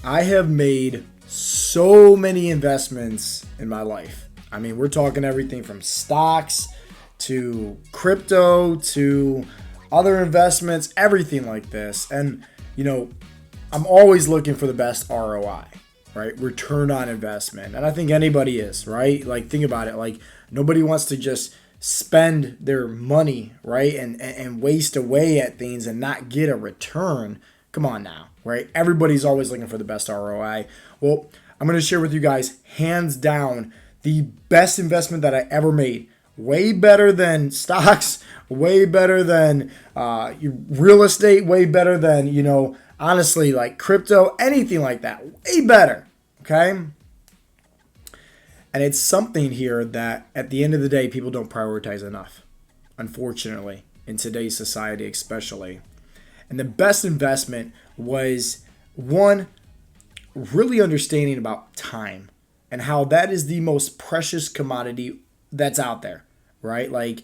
I have made so many investments in my life. I mean, we're talking everything from stocks to crypto to other investments, everything like this. And, I'm always looking for the best ROI, right? Return on investment. And I think anybody is, right? Like, think about it. Like, nobody wants to just spend their money, right? And waste away at things and not get a return. Come on now, right? Everybody's always looking for the best ROI. Well, I'm going to share with you guys, hands down, the best investment that I ever made. Way better than stocks, way better than real estate, way better than, honestly, like crypto, anything like that. Way better, okay? And it's something here that at the end of the day, people don't prioritize enough, unfortunately, in today's society especially. And the best investment was, one, really understanding about time and how that is the most precious commodity that's out there, right? Like,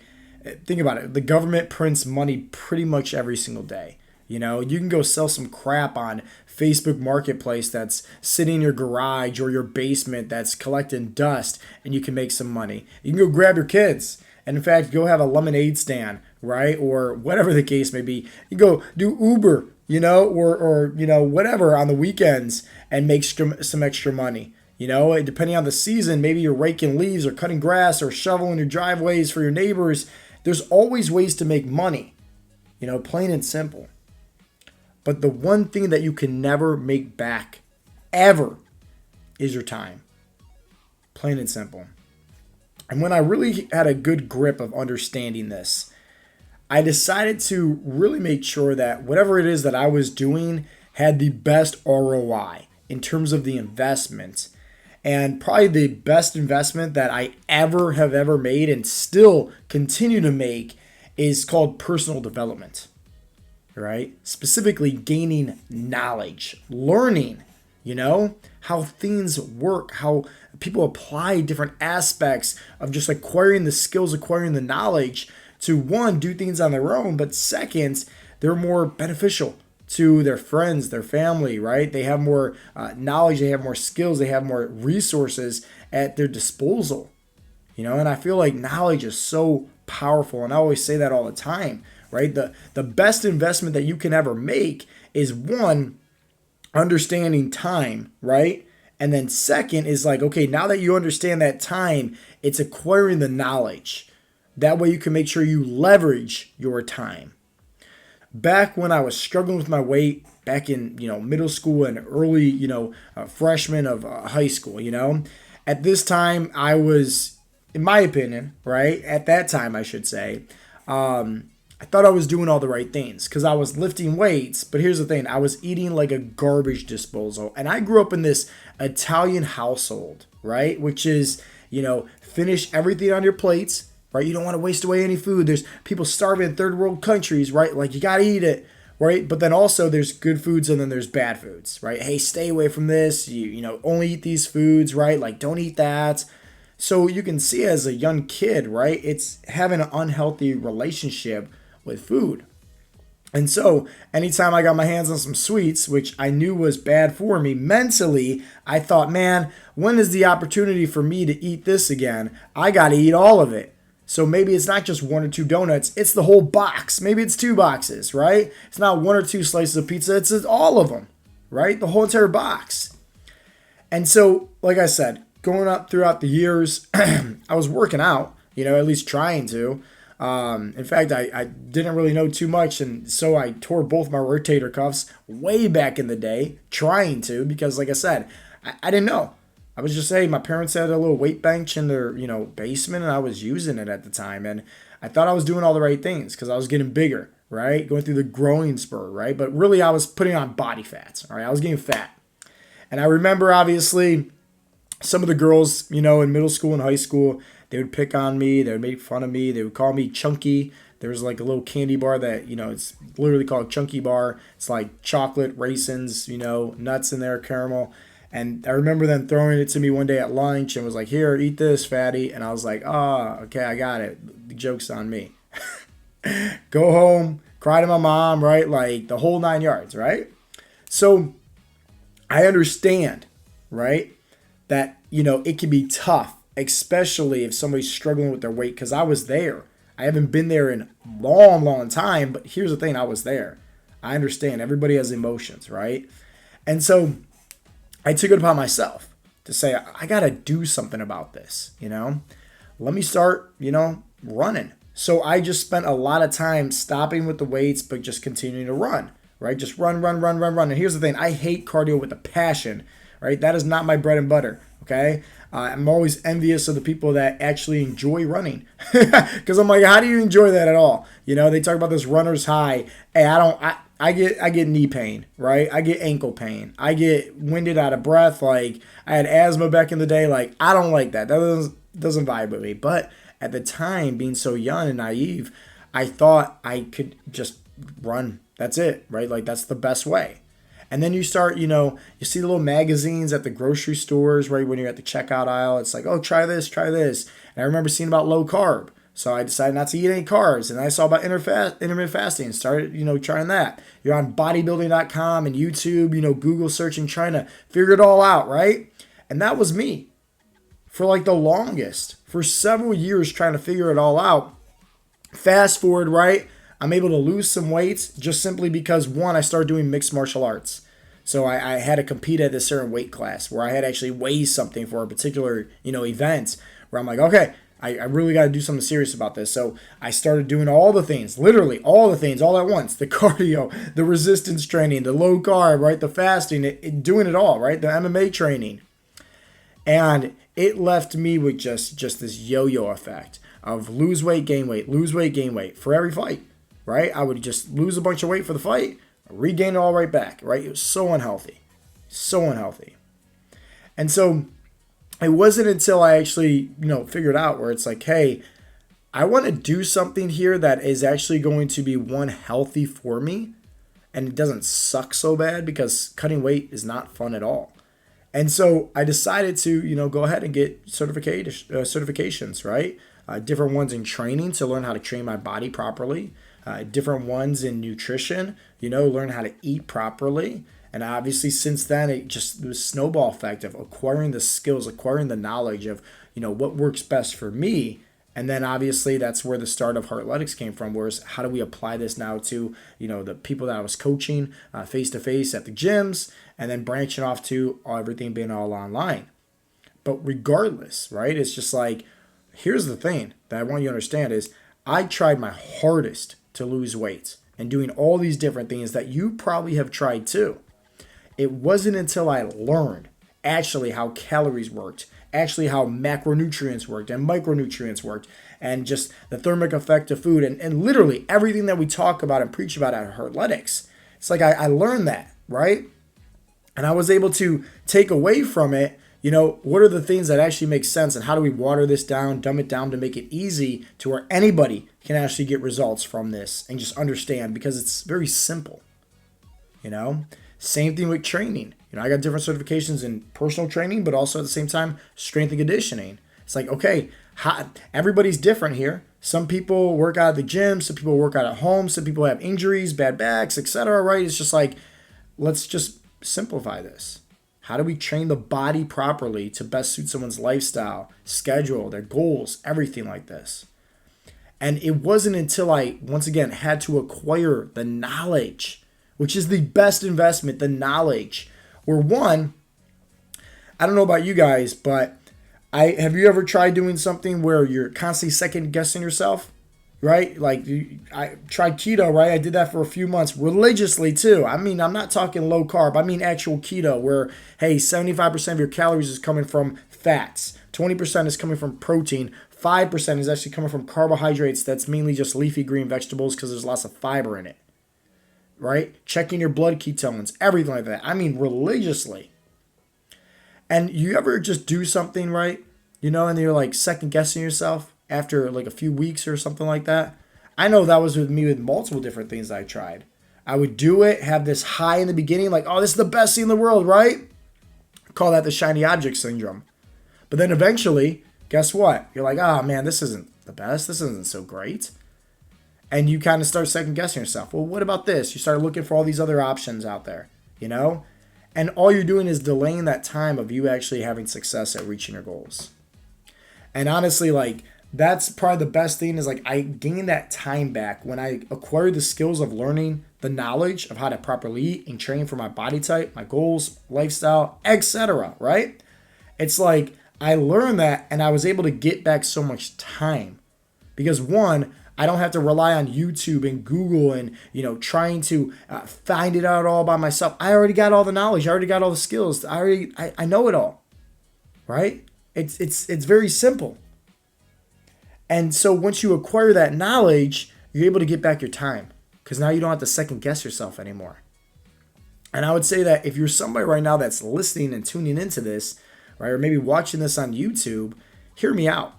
think about it. The government prints money pretty much every single day. You can go sell some crap on Facebook Marketplace that's sitting in your garage or your basement that's collecting dust, and you can make some money. You can go grab your kids and, in fact, go have a lemonade stand, right? Or whatever the case may be. You go do Uber, or whatever on the weekends and make some extra money. Depending on the season, maybe you're raking leaves or cutting grass or shoveling your driveways for your neighbors. There's always ways to make money, plain and simple. But the one thing that you can never make back, ever, is your time. Plain and simple. And when I really had a good grip of understanding this, I decided to really make sure that whatever it is that I was doing had the best ROI in terms of the investment. And probably the best investment that I have ever made and still continue to make is called personal development, right? Specifically gaining knowledge, learning, how things work, how people apply different aspects of just acquiring the skills, acquiring the knowledge to, one, do things on their own, but second, they're more beneficial to their friends, their family, right? They have more knowledge, they have more skills, they have more resources at their disposal, and I feel like knowledge is so powerful, and I always say that all the time, right? The best investment that you can ever make is, one, understanding time, right? And then second is like, okay, now that you understand that time, it's acquiring the knowledge. That way you can make sure you leverage your time. Back when I was struggling with my weight, back in, middle school and early, freshman of high school, at this time I was, in my opinion, right? At that time, I should say, I thought I was doing all the right things because I was lifting weights. But here's the thing. I was eating like a garbage disposal. And I grew up in this Italian household, right? Which is, finish everything on your plates, right? You don't want to waste away any food. There's people starving in third world countries, right? Like, you got to eat it, right? But then also there's good foods and then there's bad foods, right? Hey, stay away from this. You only eat these foods, right? Like, don't eat that. So you can see as a young kid, right? It's having an unhealthy relationship with food. And so anytime I got my hands on some sweets, which I knew was bad for me mentally, I thought, man, when is the opportunity for me to eat this again? I got to eat all of it. So maybe it's not just one or two donuts, it's the whole box. Maybe it's 2 boxes, right? It's not 1 or 2 slices of pizza, it's all of them, right? The whole entire box. And so, like I said, going up throughout the years, I was working out, at least trying to. In fact, I didn't really know too much, and so I tore both my rotator cuffs way back in the day, trying to, because like I said, I didn't know. I was just saying, my parents had a little weight bench in their, basement, and I was using it at the time, and I thought I was doing all the right things because I was getting bigger, right? Going through the growing spur, right? But really, I was putting on body fats, all right? I was getting fat. And I remember, obviously, some of the girls, in middle school and high school, they would pick on me. They would make fun of me. They would call me chunky. There was like a little candy bar that, it's literally called Chunky Bar. It's like chocolate, raisins, nuts in there, caramel. And I remember them throwing it to me one day at lunch and was like, here, eat this, fatty. And I was like, oh, okay, I got it. The joke's on me. Go home, cry to my mom, right? Like the whole 9 yards, right? So I understand, right? That, it can be tough, especially if somebody's struggling with their weight, because I was there. I haven't been there in a long, long time, but here's the thing, I was there. I understand. Everybody has emotions, right? And so I took it upon myself to say, I got to do something about this. Let me start, running. So I just spent a lot of time stopping with the weights, but just continuing to run, right? Just run, run, run, run, run. And here's the thing, I hate cardio with a passion, right? That is not my bread and butter, okay? I'm always envious of the people that actually enjoy running, because I'm like, how do you enjoy that at all? They talk about this runner's high. Hey, I don't. I get knee pain, right? I get ankle pain. I get winded out of breath. Like, I had asthma back in the day. Like, I don't like that. That doesn't vibe with me. But at the time, being so young and naive, I thought I could just run. That's it, right? Like, that's the best way. And then you start, you see the little magazines at the grocery stores, right? When you're at the checkout aisle, it's like, oh, try this, try this. And I remember seeing about low carb. So I decided not to eat any carbs. And I saw about intermittent fasting and started, trying that. You're on bodybuilding.com and YouTube, Google searching, trying to figure it all out, right? And that was me for like the longest, for several years trying to figure it all out. Fast forward, right? I'm able to lose some weight just simply because, one, I started doing mixed martial arts. So I had to compete at this certain weight class where I had to actually weigh something for a particular, event where I'm like, okay, I really got to do something serious about this. So I started doing all the things, literally all the things, all at once. The cardio, the resistance training, the low carb, right? The fasting, doing it all, right? The MMA training. And it left me with just this yo-yo effect of lose weight, gain weight for every fight, right? I would just lose a bunch of weight for the fight, regain it all right back, right? It was so unhealthy. So unhealthy. And so it wasn't until I actually, figured out where it's like, hey, I want to do something here that is actually going to be, one, healthy for me, and it doesn't suck so bad, because cutting weight is not fun at all. And so I decided to, go ahead and get certifications, right? Different ones in training to learn how to train my body properly. Different ones in nutrition, learn how to eat properly. And obviously since then, it just was snowball effect of acquiring the skills, acquiring the knowledge of, what works best for me. And then obviously that's where the start of Heartletics came from, whereas how do we apply this now to, the people that I was coaching face-to-face at the gyms, and then branching off to everything being all online. But regardless, right, it's just like, here's the thing that I want you to understand is I tried my hardest to lose weight and doing all these different things that you probably have tried too. It wasn't until I learned actually how calories worked, actually how macronutrients worked and micronutrients worked, and just the thermic effect of food, and literally everything that we talk about and preach about at Heartletics. It's like I learned that, right? And I was able to take away from it, what are the things that actually make sense, and how do we water this down, dumb it down to make it easy to where anybody can actually get results from this and just understand, because it's very simple, Same thing with training. I got different certifications in personal training, but also at the same time, strength and conditioning. It's like, okay, everybody's different here. Some people work out at the gym, some people work out at home, some people have injuries, bad backs, etc. Right? It's just like, let's just simplify this. How do we train the body properly to best suit someone's lifestyle, schedule, their goals, everything like this? And it wasn't until I, once again, had to acquire the knowledge, which is the best investment, the knowledge. Where, one, I don't know about you guys, but have you ever tried doing something where you're constantly second guessing yourself, right? Like I tried keto, right? I did that for a few months religiously too. I mean, I'm not talking low carb. I mean actual keto where, hey, 75% of your calories is coming from fats, 20% is coming from protein, 5% is actually coming from carbohydrates. That's mainly just leafy green vegetables because there's lots of fiber in it. Right? Checking your blood ketones, everything like that. I mean, religiously. And you ever just do something, right? And you're like second guessing yourself after like a few weeks or something like that. I know that was with me with multiple different things I tried. I would do it, have this high in the beginning, like, oh, this is the best thing in the world, right? Call that the shiny object syndrome. But then eventually, guess what? You're like, oh man, this isn't the best. This isn't so great. And you kind of start second guessing yourself. Well, what about this? You start looking for all these other options out there, And all you're doing is delaying that time of you actually having success at reaching your goals. And honestly, like, that's probably the best thing is like I gained that time back when I acquired the skills of learning the knowledge of how to properly eat and train for my body type, my goals, lifestyle, etc. Right? It's like I learned that and I was able to get back so much time because one, I don't have to rely on YouTube and Google and, trying to find it out all by myself. I already got all the knowledge. I already got all the skills. I know it all, right? It's very simple. And so once you acquire that knowledge, you're able to get back your time because now you don't have to second guess yourself anymore. And I would say that if you're somebody right now that's listening and tuning into this, right, or maybe watching this on YouTube, hear me out.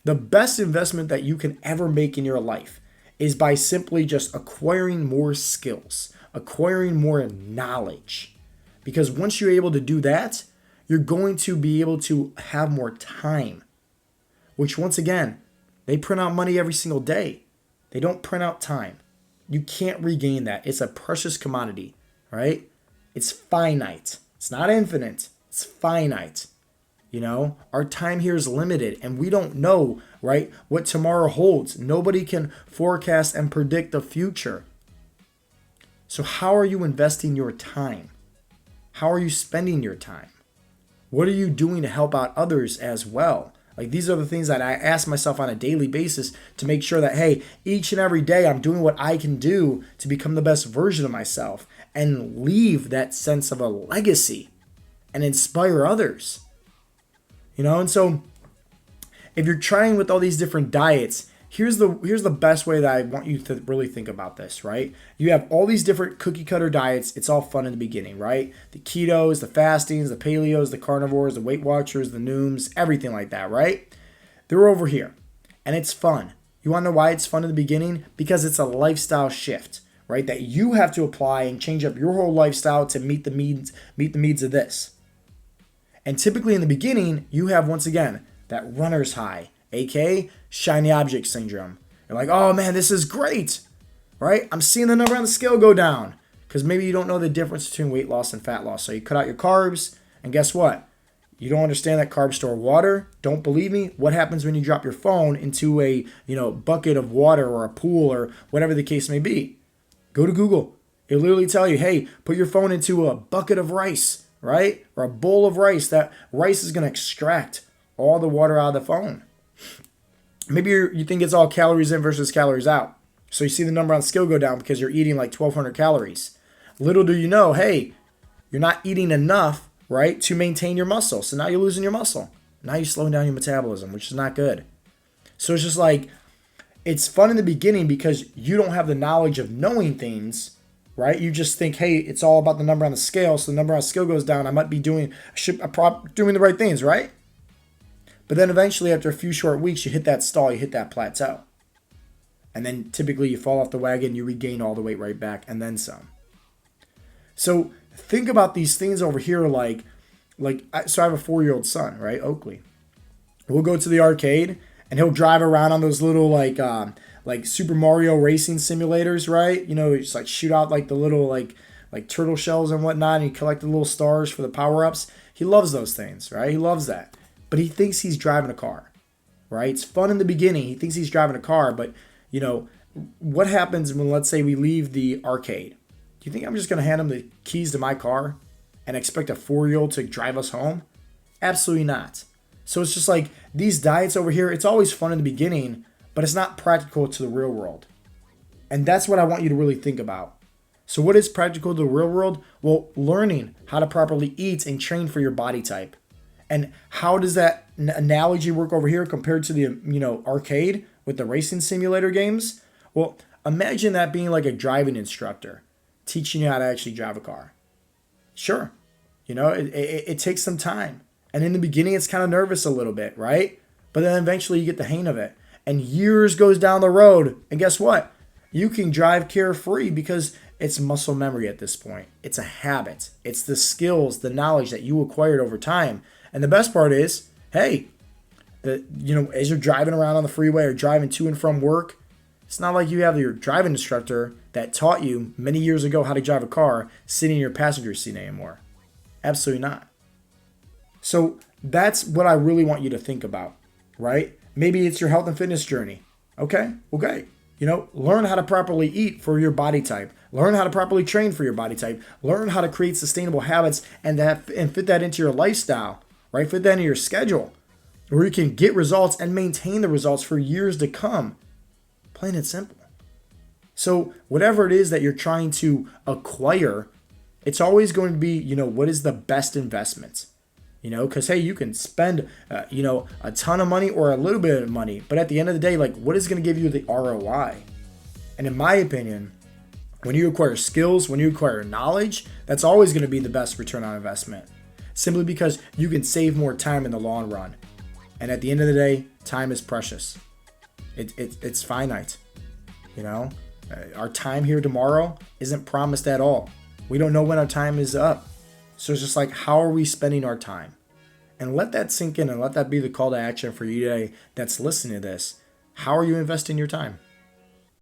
The best investment that you can ever make in your life is by simply just acquiring more skills, acquiring more knowledge. Because once you're able to do that, you're going to be able to have more time, which once again, they print out money every single day. They don't print out time. You can't regain that. It's a precious commodity, right? It's finite. It's not infinite. It's finite. Our time here is limited and we don't know, right, what tomorrow holds. Nobody can forecast and predict the future. So how are you investing your time? How are you spending your time? What are you doing to help out others as well? Like these are the things that I ask myself on a daily basis to make sure that, hey, each and every day I'm doing what I can do to become the best version of myself and leave that sense of a legacy and inspire others. And so if you're trying with all these different diets, here's the best way that I want you to really think about this, right? You have all these different cookie cutter diets. It's all fun in the beginning, right? The ketos, the fastings, the paleos, the carnivores, the Weight Watchers, the Nooms, everything like that, right? They're over here and it's fun. You want to know why it's fun in the beginning? Because it's a lifestyle shift, right? That you have to apply and change up your whole lifestyle to meet the needs of this. And typically in the beginning, you have, once again, that runner's high, aka shiny object syndrome. You're like, oh man, this is great, right? I'm seeing the number on the scale go down because maybe you don't know the difference between weight loss and fat loss. So you cut out your carbs, and guess what? You don't understand that carbs store water. Don't believe me? What happens when you drop your phone into a bucket of water or a pool or whatever the case may be? Go to Google. It'll literally tell you, hey, put your phone into a bucket of rice, right? Or a bowl of rice. That rice is going to extract all the water out of the phone. Maybe you think it's all calories in versus calories out. So you see the number on the scale go down because you're eating like 1,200 calories. Little do you know, hey, you're not eating enough, right, to maintain your muscle. So now you're losing your muscle. Now you're slowing down your metabolism, which is not good. So it's just like, it's fun in the beginning because you don't have the knowledge of knowing things, right? You just think, hey, it's all about the number on the scale. So the number on the scale goes down. I might be doing the right things, right? But then eventually after a few short weeks, you hit that stall, you hit that plateau. And then typically you fall off the wagon, you regain all the weight right back and then some. So think about these things over here so I have a 4-year-old son, right? Oakley. We'll go to the arcade and he'll drive around on those little like Super Mario racing simulators, right? Just like shoot out like the little like turtle shells and whatnot, and you collect the little stars for the power-ups. He loves those things, right? He loves that. But he thinks he's driving a car, right? It's fun in the beginning. He thinks he's driving a car, but what happens when, let's say, we leave the arcade? Do you think I'm just going to hand him the keys to my car and expect a 4-year-old to drive us home? Absolutely not. So it's just like these diets over here, it's always fun in the beginning, but it's not practical to the real world. And that's what I want you to really think about. So what is practical to the real world? Well, learning how to properly eat and train for your body type. And how does that analogy work over here compared to the arcade with the racing simulator games? Well, imagine that being like a driving instructor teaching you how to actually drive a car. Sure, it takes some time. And in the beginning, it's kind of nervous a little bit, right? But then eventually you get the hang of it. And years goes down the road. And guess what? You can drive carefree because it's muscle memory at this point. It's a habit. It's the skills, the knowledge that you acquired over time. And the best part is, hey, as you're driving around on the freeway or driving to and from work, it's not like you have your driving instructor that taught you many years ago how to drive a car sitting in your passenger seat anymore. Absolutely not. So that's what I really want you to think about, right? Maybe it's your health and fitness journey. Okay, well, great. Learn how to properly eat for your body type. Learn how to properly train for your body type. Learn how to create sustainable habits and fit that into your lifestyle, right? Fit that into your schedule where you can get results and maintain the results for years to come. Plain and simple. So whatever it is that you're trying to acquire, it's always going to be, what is the best investment? Because, hey, you can spend, a ton of money or a little bit of money. But at the end of the day, like, what is going to give you the ROI? And in my opinion, when you acquire skills, when you acquire knowledge, that's always going to be the best return on investment. Simply because you can save more time in the long run. And at the end of the day, time is precious. It's finite. Our time here tomorrow isn't promised at all. We don't know when our time is up. So it's just like, how are we spending our time? And let that sink in and let that be the call to action for you today that's listening to this. How are you investing your time?